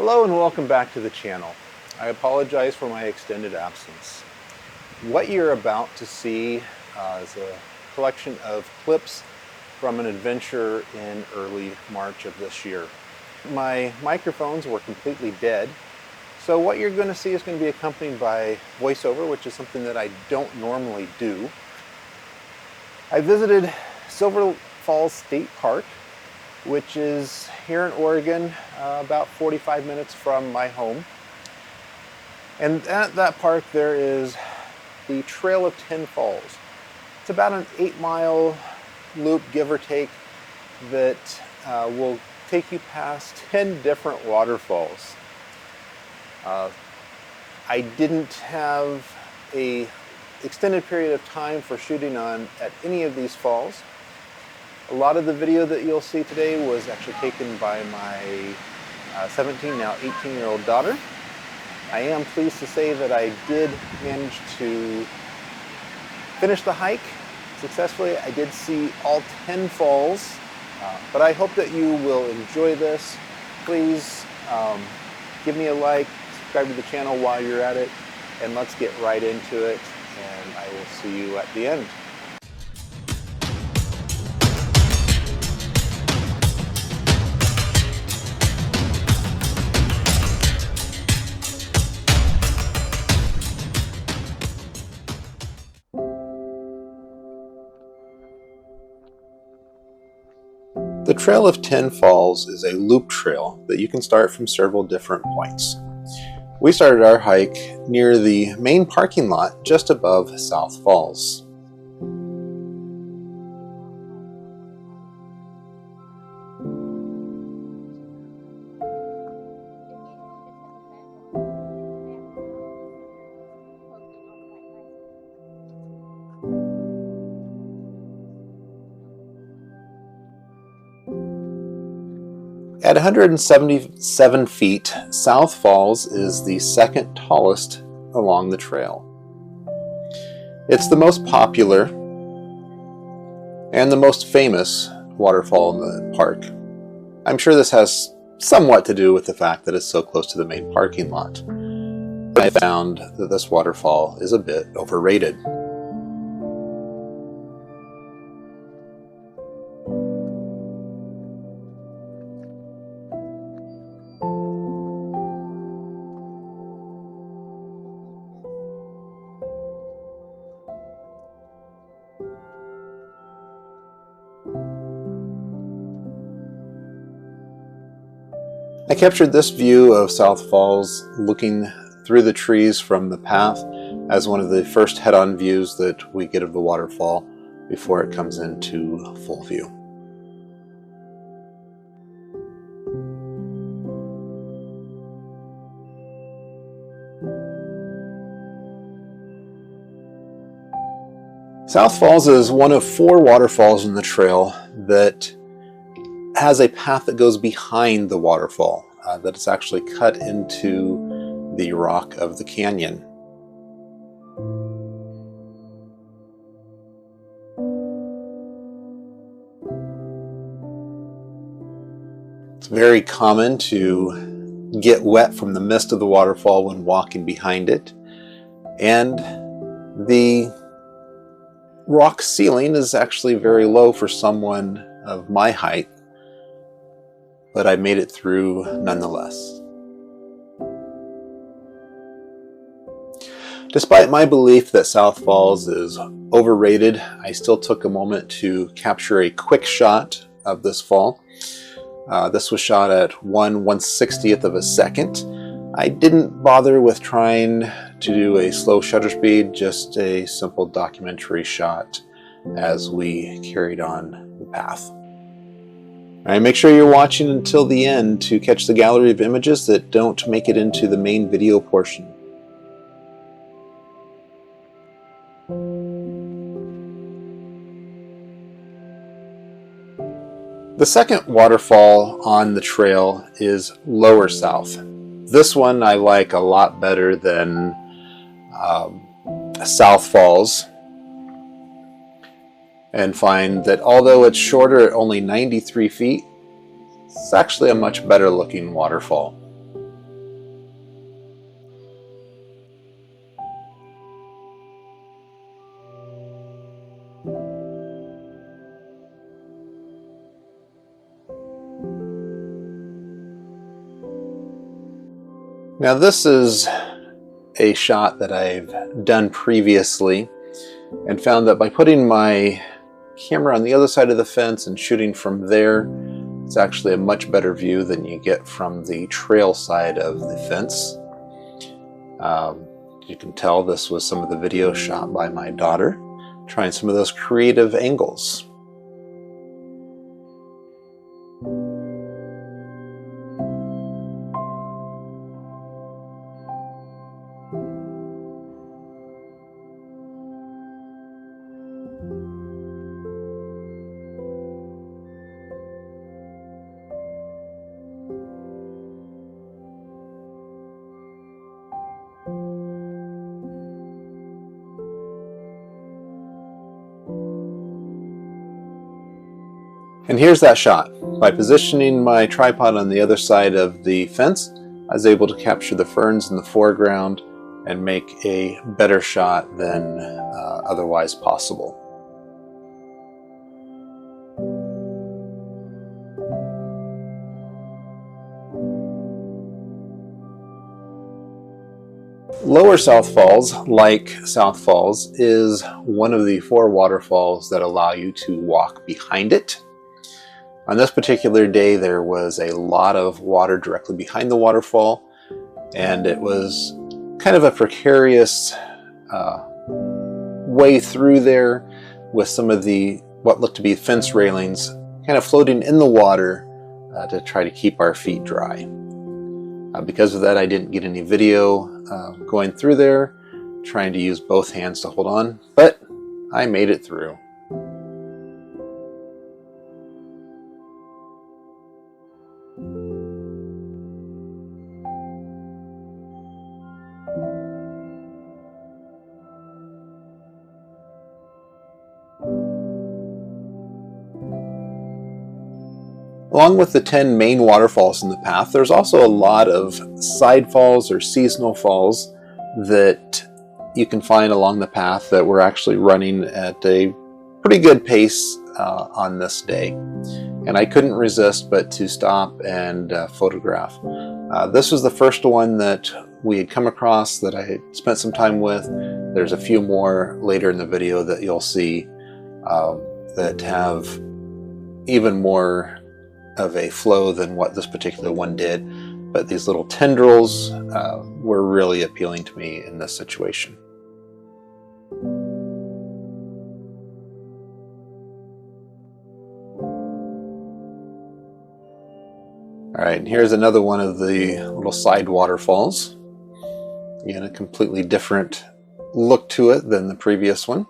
Hello and welcome back to the channel. I apologize for my extended absence. What you're about to see is a collection of clips from an adventure in early March of this year. My microphones were completely dead, so what you're going to see is going to be accompanied by voiceover, which is something that I don't normally do. I visited Silver Falls State Park, which is here in Oregon, about 45 minutes from my home. And at that park there is the Trail of 10 Falls. It's about an 8-mile loop, give or take, that will take you past 10 different waterfalls. I didn't have an extended period of time for shooting at any of these falls. A lot of the video that you'll see today was actually taken by my 17, now 18-year-old daughter. I am pleased to say that I did manage to finish the hike successfully. I did see all 10 falls, but I hope that you will enjoy this. Please give me a like, subscribe to the channel while you're at it, and let's get right into it, and I will see you at the end. The Trail of 10 Falls is a loop trail that you can start from several different points. We started our hike near the main parking lot just above South Falls. At 177 feet, South Falls is the second tallest along the trail. It's the most popular and the most famous waterfall in the park. I'm sure this has somewhat to do with the fact that it's so close to the main parking lot. I found that this waterfall is a bit overrated. I captured this view of South Falls looking through the trees from the path as one of the first head-on views that we get of the waterfall before it comes into full view. South Falls is one of 4 waterfalls in the trail that has a path that goes behind the waterfall, that is actually cut into the rock of the canyon. It's very common to get wet from the mist of the waterfall when walking behind it, and the rock ceiling is actually very low for someone of my height, but I made it through nonetheless. Despite my belief that South Falls is overrated, I still took a moment to capture a quick shot of this fall. This was shot at 1/160th of a second. I didn't bother with trying to do a slow shutter speed, just a simple documentary shot as we carried on the path. All right, make sure you're watching until the end to catch the gallery of images that don't make it into the main video portion. The second waterfall on the trail is Lower South. This one I like a lot better than South Falls, and find that although it's shorter at only 93 feet, it's actually a much better looking waterfall. Now this is a shot that I've done previously and found that by putting my camera on the other side of the fence and shooting from there, it's actually a much better view than you get from the trail side of the fence. You can tell this was some of the video shot by my daughter, trying some of those creative angles. And here's that shot. By positioning my tripod on the other side of the fence, I was able to capture the ferns in the foreground and make a better shot than otherwise possible. Lower South Falls, like South Falls, is one of the 4 waterfalls that allow you to walk behind it. On this particular day, there was a lot of water directly behind the waterfall, and it was kind of a precarious way through there with some of the what looked to be fence railings kind of floating in the water to try to keep our feet dry. Because of that, I didn't get any video going through there, trying to use both hands to hold on, but I made it through. Along with the 10 main waterfalls in the path, there's also a lot of side falls or seasonal falls that you can find along the path that we're actually running at a pretty good pace on this day. And I couldn't resist but to stop and photograph. This was the first one that we had come across that I had spent some time with. There's a few more later in the video that you'll see that have even more of a flow than what this particular one did, but these little tendrils were really appealing to me in this situation. All right, and here's another one of the little side waterfalls. Again, a completely different look to it than the previous one.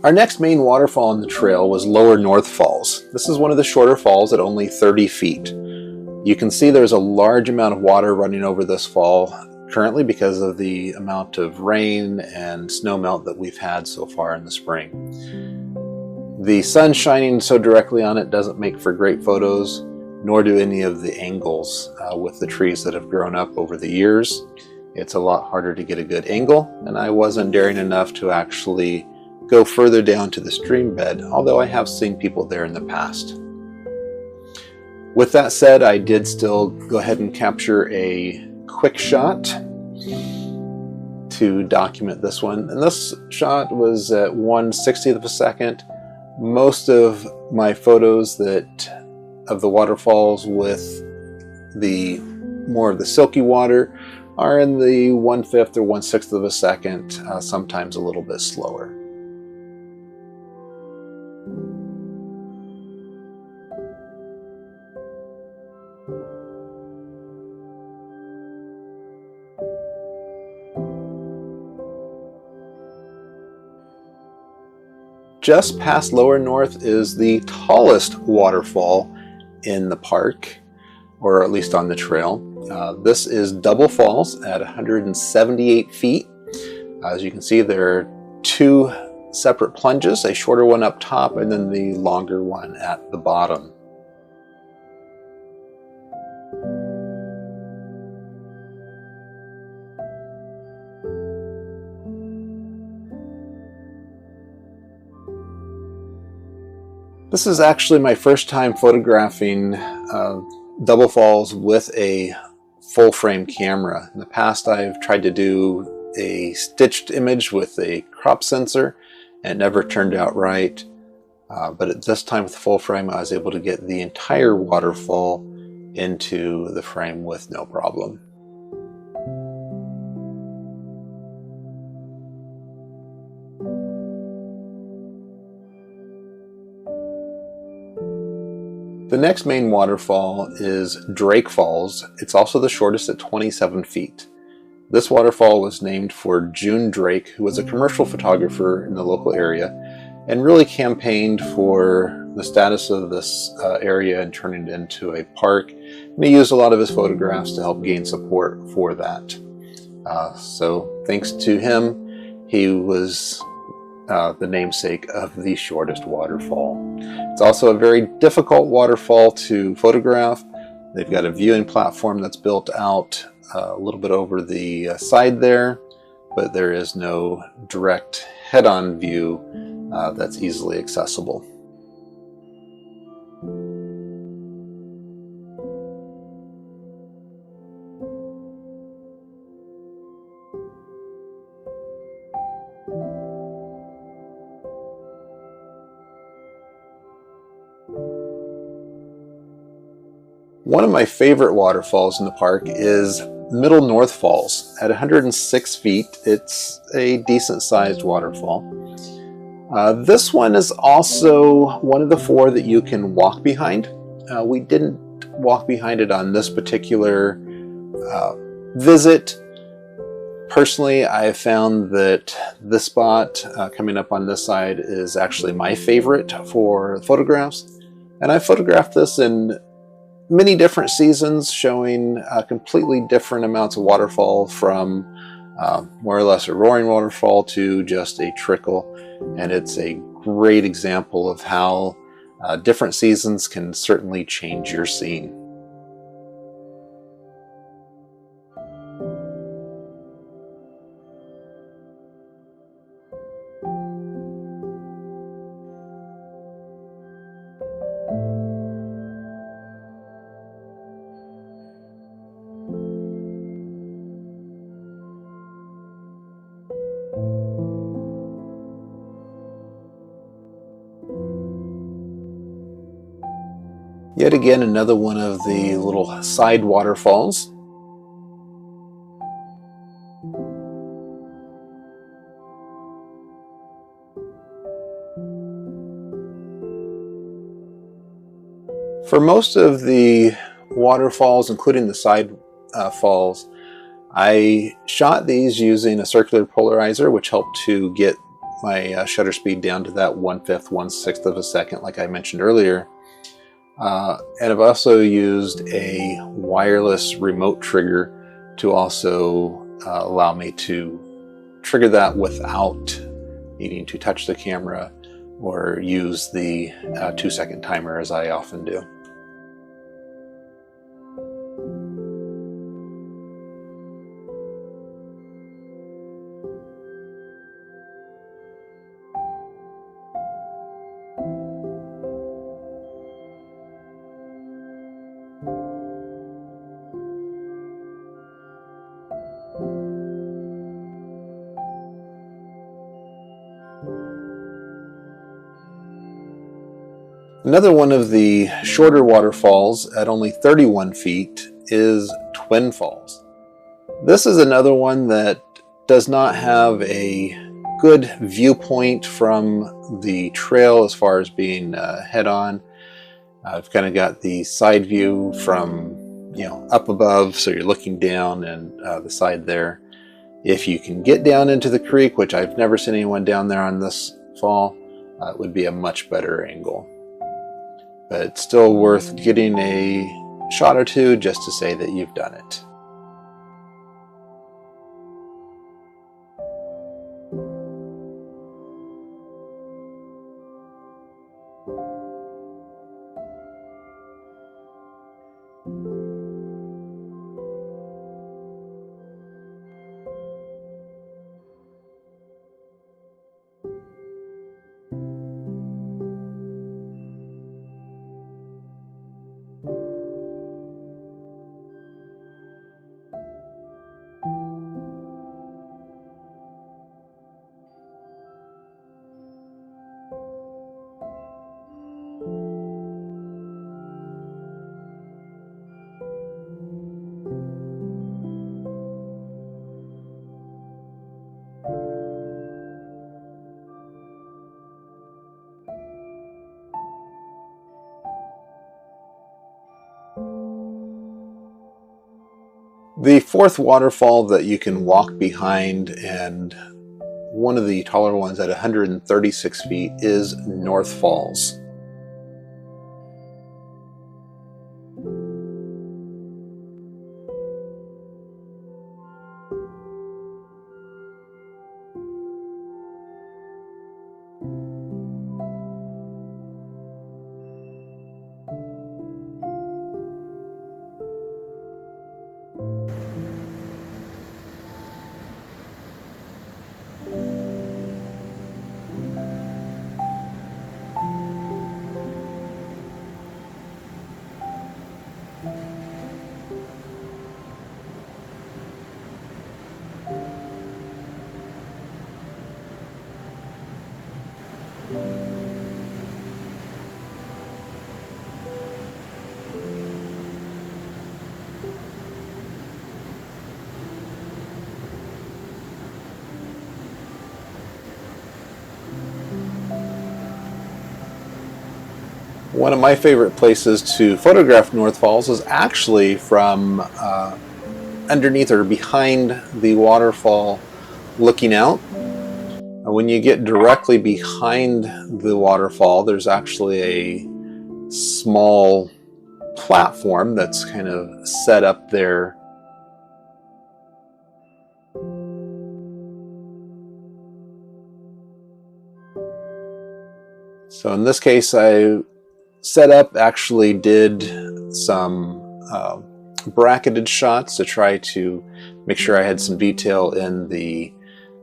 Our next main waterfall on the trail was Lower North Falls. This is one of the shorter falls at only 30 feet. You can see there's a large amount of water running over this fall currently because of the amount of rain and snow melt that we've had so far in the spring. The sun shining so directly on it doesn't make for great photos, nor do any of the angles with the trees that have grown up over the years. It's a lot harder to get a good angle, and I wasn't daring enough to actually go further down to the stream bed, although I have seen people there in the past. With that said, I did still go ahead and capture a quick shot. to document this one. And this shot was at 1/60th of a second. Most of my photos of the waterfalls with the more of the silky water are in the 1/5 or 1/6 of a second, sometimes a little bit slower. Just past Lower North is the tallest waterfall in the park, or at least on the trail. This is Double Falls at 178 feet. As you can see, there are two separate plunges, a shorter one up top and then the longer one at the bottom. This is actually my first time photographing Double Falls with a full frame camera. In the past, I've tried to do a stitched image with a crop sensor and it never turned out right. But at this time with full frame, I was able to get the entire waterfall into the frame with no problem. The next main waterfall is Drake Falls. It's also the shortest at 27 feet. This waterfall was named for June Drake, who was a commercial photographer in the local area and really campaigned for the status of this area and turning it into a park. And he used a lot of his photographs to help gain support for that. So thanks to him, he was the namesake of the shortest waterfall. It's also a very difficult waterfall to photograph. They've got a viewing platform that's built out a little bit over the side there, but there is no direct head-on view that's easily accessible. One of my favorite waterfalls in the park is Middle North Falls. At 106 feet, it's a decent sized waterfall. This one is also one of the four that you can walk behind. We didn't walk behind it on this particular visit. Personally, I have found that this spot coming up on this side is actually my favorite for photographs. And I photographed this in many different seasons, showing completely different amounts of waterfall, from more or less a roaring waterfall to just a trickle. And it's a great example of how different seasons can certainly change your scene. Yet again, another one of the little side waterfalls. For most of the waterfalls, including the side falls, I shot these using a circular polarizer, which helped to get my shutter speed down to that 1/5, 1/6 of a second, like I mentioned earlier. And I've also used a wireless remote trigger to also allow me to trigger that without needing to touch the camera or use the 2-second timer, as I often do. Another one of the shorter waterfalls at only 31 feet is Twin Falls. This is another one that does not have a good viewpoint from the trail as far as being head-on. I've kind of got the side view from up above, so you're looking down and the side there. If you can get down into the creek, which I've never seen anyone down there on this fall, it would be a much better angle. But it's still worth getting a shot or two just to say that you've done it. The fourth waterfall that you can walk behind, and one of the taller ones at 136 feet, is North Falls. One of my favorite places to photograph North Falls is actually from underneath or behind the waterfall looking out. When you get directly behind the waterfall, there's actually a small platform that's kind of set up there. So in this case, I actually did some bracketed shots to try to make sure I had some detail in the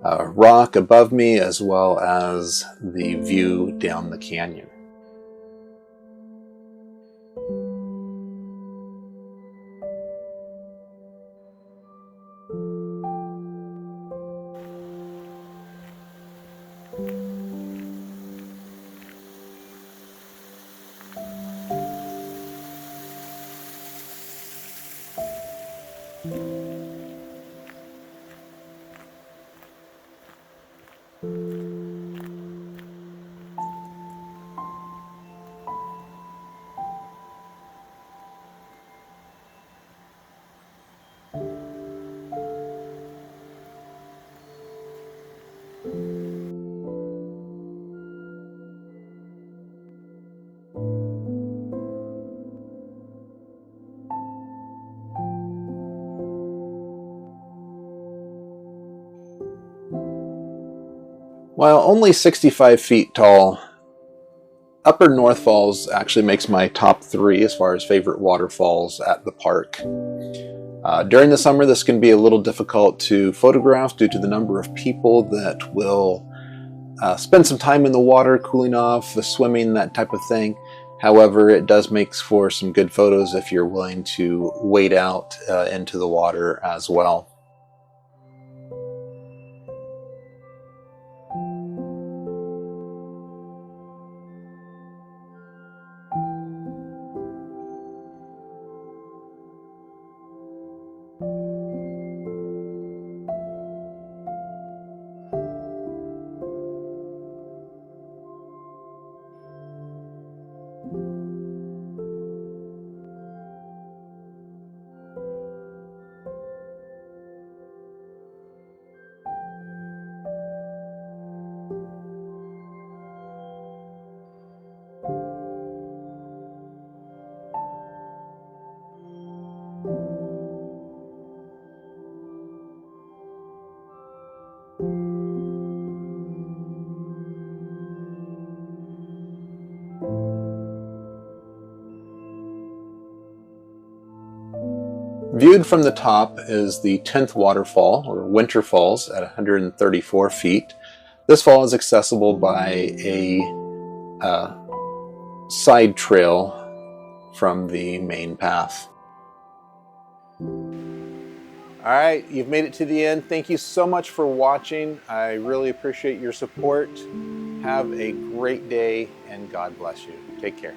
rock above me as well as the view down the canyon. While only 65 feet tall, Upper North Falls actually makes my top 3 as far as favorite waterfalls at the park. During the summer, this can be a little difficult to photograph due to the number of people that will spend some time in the water, cooling off, swimming, that type of thing. However, it does make for some good photos if you're willing to wade out into the water as well. Viewed from the top is the 10th waterfall, or Winter Falls, at 134 feet. This fall is accessible by a side trail from the main path. All right, you've made it to the end. Thank you so much for watching. I really appreciate your support. Have a great day, and God bless you. Take care.